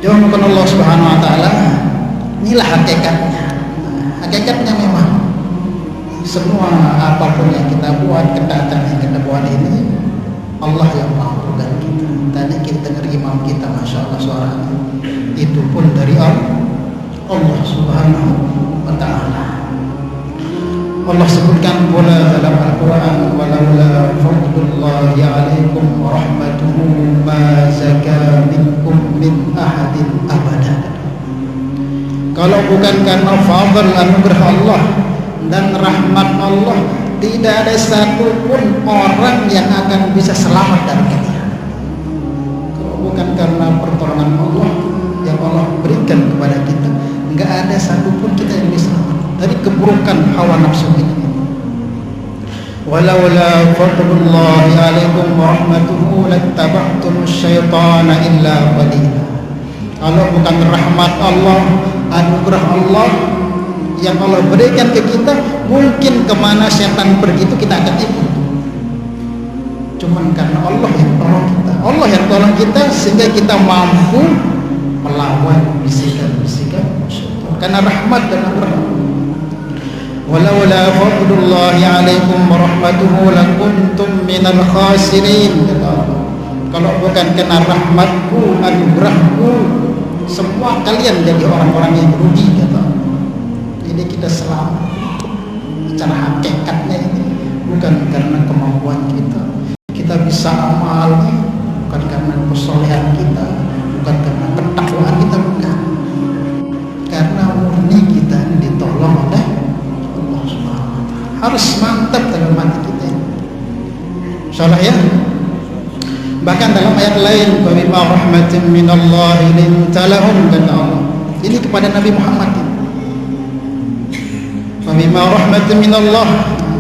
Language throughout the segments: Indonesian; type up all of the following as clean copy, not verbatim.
Jauhkan Allah Subhanahu wa taala. Inilah hakikatnya. Hakikatnya memang semua apapun yang kita buat, ketaatan yang kita buat ini Allah yang mampukan kita. Tadi kita dengar imam kita, masya Allah suaranya itu pun dari Allah Subhanahu wa taala. Allah sebutkan pula dalam Al-Quran, walaula fadlullahi alaikum wa rahmatuhu ma zaka minkum min ahadin abada. Kalau bukan karena fadl anugerah Allah dan rahmat Allah, tidak ada satupun orang yang akan bisa selamat dari kita. Kalau bukan karena pertolongan Allah yang Allah berikan kepada kita, enggak ada satupun kita yang bisa selamat dari keburukan hawa nafsu ini. Walaula fadlullahi alaikum wa rahmatuhu lattaba'tum syaitana illa qalila. Kalau bukan rahmat Allah, anugerah Allah yang Allah berikan ke kita, mungkin kemana setan pergi itu kita akan ikut. Cuman karena Allah yang tolong kita, Allah yang tolong kita sehingga kita mampu melawan bisikan-bisikan syaitan karena rahmat dan anugerah Allah. Walaula fadlullahi alaikum wa rahmatuhu lakuntum minal khasirin. Kalau bukan karena rahmatku, anugerahku, semua kalian jadi orang-orang yang rugi, kata. Ini kita selamat. Cara hakikatnya ini bukan karena kemampuan kita. Kita bisa amal bukan karena kesolehan kita, bukan karena ketakwaan kita, bukan. Karena murni kita ditolong oleh Allah Subhanahu wa taala. Harus mantap dalam hati kita. Insyaallah ya. Bahkan dalam ayat lain, wa bima rahmatin minallahi linta lahum, kata Allah. Ini kepada Nabi Muhammad. Wa bima rahmatin minallah,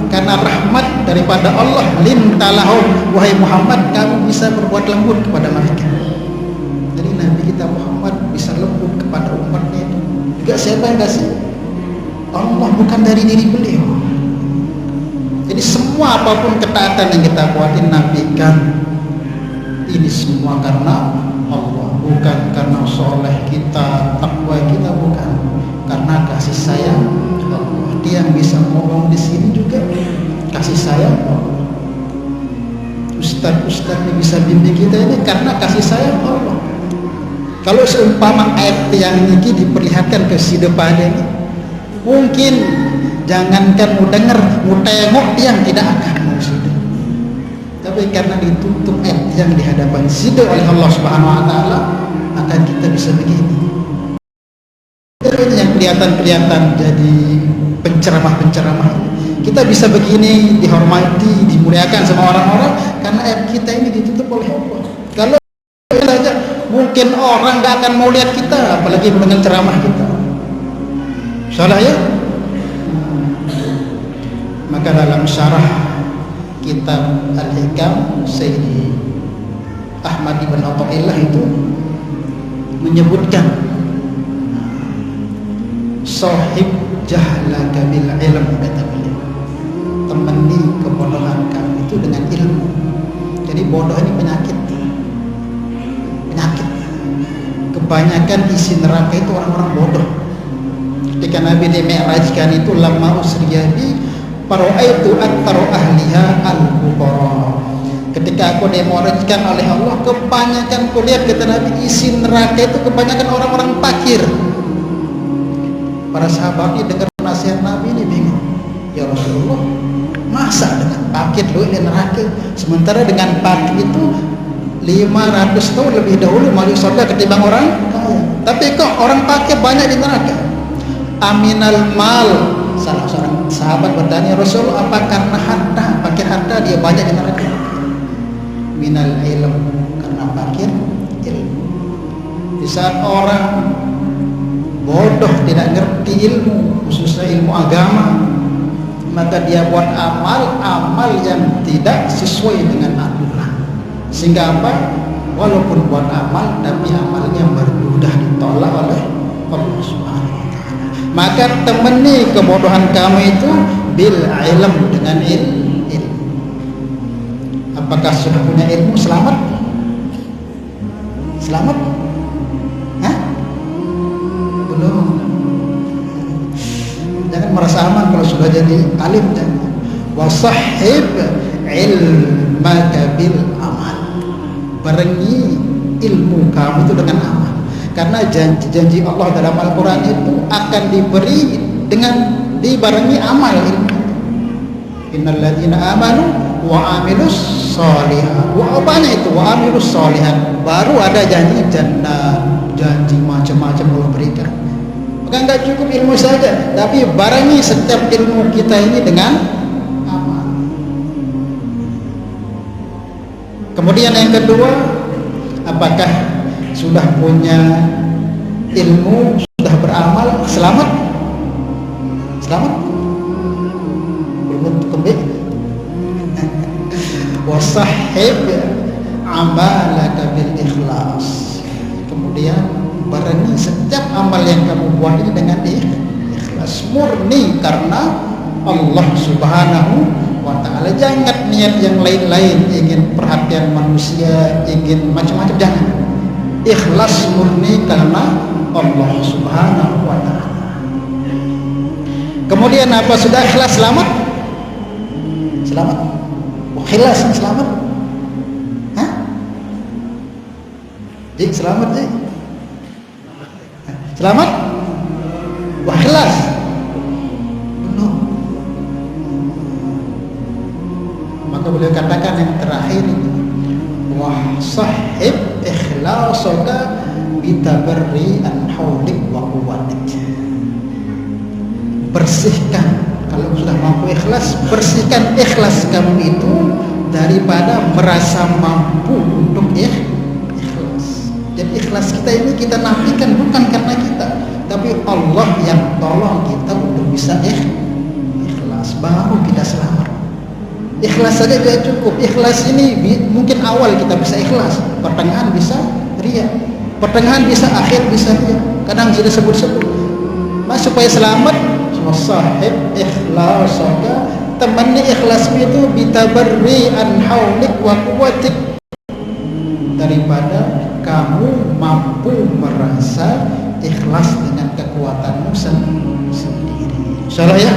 karena rahmat daripada Allah, linta lahum, wahai Muhammad, kamu bisa berbuat lembut kepada mereka. Jadi Nabi kita Muhammad bisa lembut kepada umatnya itu. Juga siapa yang kasih? Allah, bukan dari diri beliau. Jadi semua apapun ketaatan yang kita buatin Nabi kan, ini semua karena Allah, bukan karena soleh kita, takwa kita, bukan. Karena kasih sayang Allah. Dia yang bisa ngomong di sini juga kasih sayang Allah. Ustaz-ustaz yang bisa bimbing kita ini karena kasih sayang Allah. Kalau seumpama ayat yang ini diperlihatkan ke si depan ini, mungkin jangankan mau dengar, mau tengok, yang tidak akan mau sido. Tapi karena ditutup ayat yang di hadapan sido oleh Allah Subhanahu wa taala, maka kita bisa begini. Ini yang kelihatan jadi penceramah-penceramah. Kita bisa begini, dihormati, dimuliakan sama orang-orang karena ayat kita ini ditutup oleh Allah. Kalau saja mungkin orang gak akan mau lihat kita, apalagi mendengar ceramah kita. Salah ya? Maka dalam syarah kitab Al-Hikam, Sayyidi Ahmad ibn Athaillah itu menyebutkan sahib jahlaka bil ilm, kata beliau, temani kebodohan kamu itu dengan ilmu. Jadi bodoh ini penyakit. Kebanyakan isi neraka itu orang-orang bodoh. Ketika Nabi dimi'rajkan itu, lamma usriyabi para'aitu aktaru ahliha al-fuqara. Ketika aku dimi'rajkan oleh Allah, kebanyakan kulihat, kata Nabi, isi neraka itu kebanyakan orang-orang fakir. Para sahabat ini dengar nasihat Nabi ini bingung. Ya Rasulullah, masa dengan fakir lu di neraka, sementara dengan fakir itu 500 tahun lebih dahulu masuk surga ketimbang orang kaya. Tapi kok orang fakir banyak di neraka? Aminal mal. Salah seorang sahabat bertanya, Rasulullah, apa karena harta? Fakir harta dia banyak di neraka? Minal ilm, karena fakir ilmu. Di saat orang bodoh, tidak ngerti ilmu, khususnya ilmu agama, maka dia buat amal yang tidak sesuai dengan aturan, sehingga apa? Walaupun buat amal, tapi amalnya mudah ditolak oleh Allah Subhanahu wa taala. Maka temani kebodohan kamu itu bil ilm, dengan ilmu. Apakah sudah punya ilmu selamat? Selamat? Hah? sudah jadi alim jangan. Wasahib ilmaka bil amal, barengi ilmu kamu itu dengan amal, karena janji Allah dalam Al-Quran itu akan diberi dengan dibarengi amal ilmu. Innal ladzina amanu wa amilus sholihat, wa apanya itu wa amilus sholihat, baru ada janji jannah, janji macam-macam Allah berikan. Maka enggak cukup ilmu saja, tapi barengi setiap ilmu kita ini dengan amal. Kemudian yang kedua, apakah sudah punya ilmu, sudah beramal, selamat? Selamat? Belum kembali. Wasahib amalaka bil ikhlas. Kemudian barengi setiap amal yang kamu buat ini dengan ikhlas, murni karena Allah Subhanahu wa ta'ala. Jangan niat yang lain-lain, ingin perhatian manusia, ingin macam-macam, jangan. Ikhlas murni karena Allah Subhanahu wa ta'ala. Kemudian apa, sudah ikhlas selamat? Selamat? Oh, ikhlas selamat? Hah? Jik selamat Jik? Selamat? Wah, ikhlas? Belum. Maka beliau katakan yang terakhir ini, wah sahib ikhlasaka bitabarri an haulik wa quwwatik. Bersihkan, kalau sudah mampu ikhlas, bersihkan ikhlas kamu itu daripada merasa mampu untuk ikhlas. Jadi ikhlas kita ini kita nafikan bukan karena kita, tapi Allah yang tolong kita untuk bisa ikhlas, baru kita selamat. Ikhlas saja tidak cukup. Ikhlas ini mungkin awal kita bisa ikhlas, pertengahan bisa riya, pertengahan bisa, akhir bisa riya. Kadang sudah sebut-sebut. Mas supaya selamat, sahib ikhlasaka, temani ikhlasmu itu bitabarri an haulik wa quwwatik, daripada kamu mampu merasa ikhlas dengan kekuatanmu sendiri. Insyaallah ya.